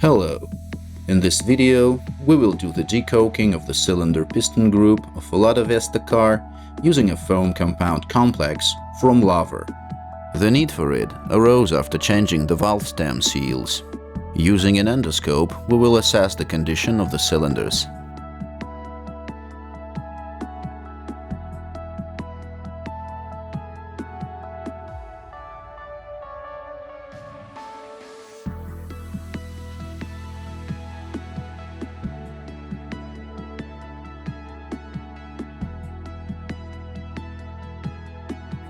Hello! In this video, we will do the decoking of the cylinder-piston group of a LAVR car using a foam compound complex from LAVR. The need for it arose after changing the valve stem seals. Using an endoscope, we will assess the condition of the cylinders.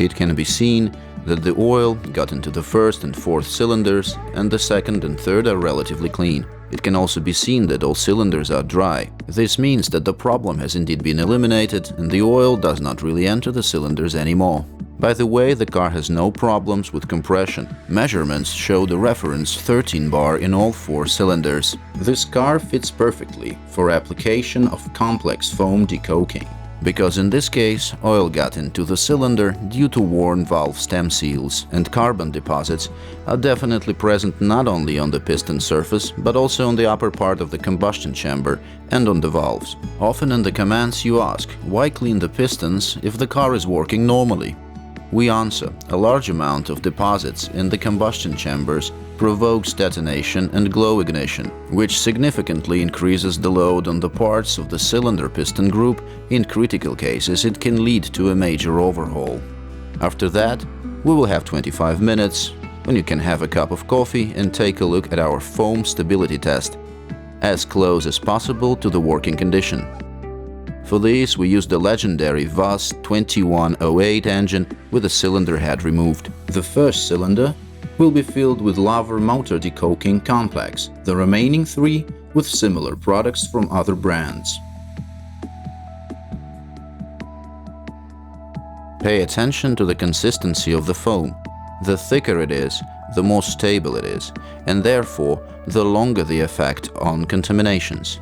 It can be seen that the oil got into the first and fourth cylinders, and the second and third are relatively clean. It can also be seen that all cylinders are dry. This means that the problem has indeed been eliminated and the oil does not really enter the cylinders anymore. By the way, the car has no problems with compression. Measurements show the reference 13 bar in all four cylinders. This car fits perfectly for application of complex foam decoking, because in this case oil got into the cylinder due to worn valve stem seals, and carbon deposits are definitely present not only on the piston surface but also on the upper part of the combustion chamber and on the valves. Often in the comments you ask, why clean the pistons if the car is working normally? We answer, a large amount of deposits in the combustion chambers provokes detonation and glow ignition, which significantly increases the load on the parts of the cylinder piston group. In critical cases, it can lead to a major overhaul. After that, we will have 25 minutes when you can have a cup of coffee and take a look at our foam stability test, as close as possible to the working condition. For this, we used the legendary VAS 2108 engine with the cylinder head removed. The first cylinder will be filled with LAVR motor decoking complex, the remaining three with similar products from other brands. Pay attention to the consistency of the foam. The thicker it is, the more stable it is, and therefore the longer the effect on contaminations.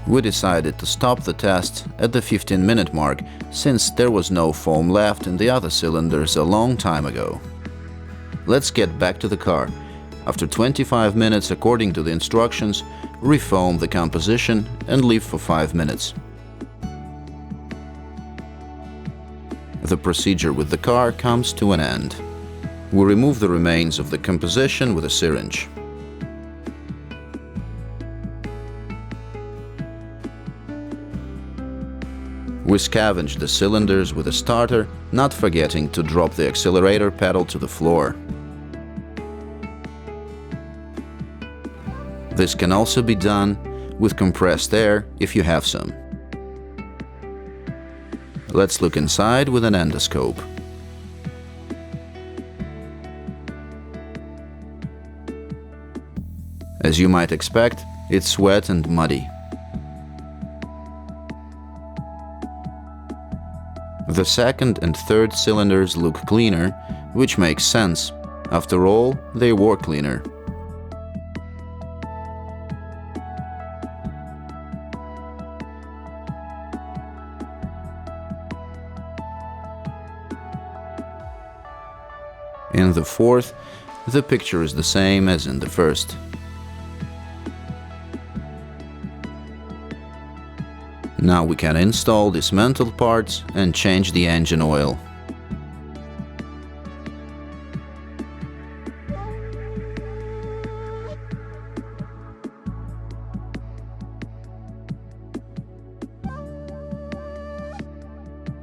We decided to stop the test at the 15-minute mark, since there was no foam left in the other cylinders a long time ago. Let's get back to the car. After 25 minutes according to the instructions, refoam the composition and leave for 5 minutes. The procedure with the car comes to an end. We remove the remains of the composition with a syringe. We scavenge the cylinders with a starter, not forgetting to drop the accelerator pedal to the floor. This can also be done with compressed air if you have some. Let's look inside with an endoscope. As you might expect, it's wet and muddy. The second and third cylinders look cleaner, which makes sense. After all, they were cleaner. In the fourth, the picture is the same as in the first. Now we can install dismantled parts and change the engine oil.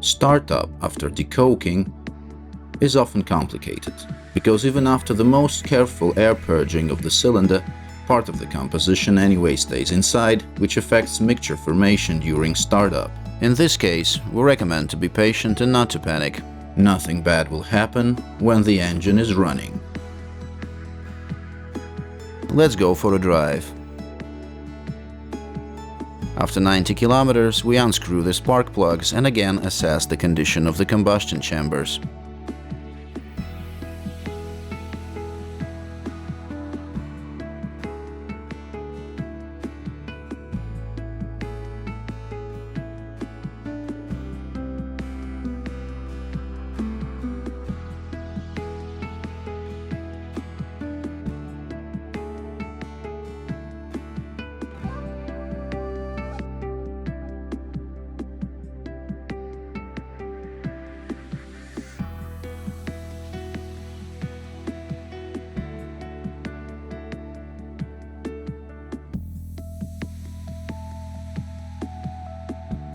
Startup after decoking is often complicated, because even after the most careful air purging of the cylinder, part of the composition anyway stays inside, which affects mixture formation during startup. In this case, we recommend to be patient and not to panic. Nothing bad will happen when the engine is running. Let's go for a drive. After 90 kilometers, we unscrew the spark plugs and again assess the condition of the combustion chambers.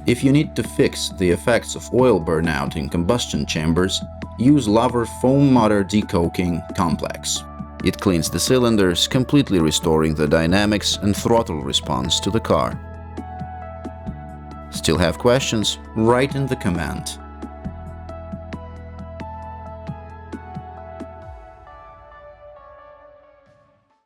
If you need to fix the effects of oil burnout in combustion chambers, use LAVR Foam motor decoking complex. It cleans the cylinders, completely restoring the dynamics and throttle response to the car. Still have questions? Write in the comment.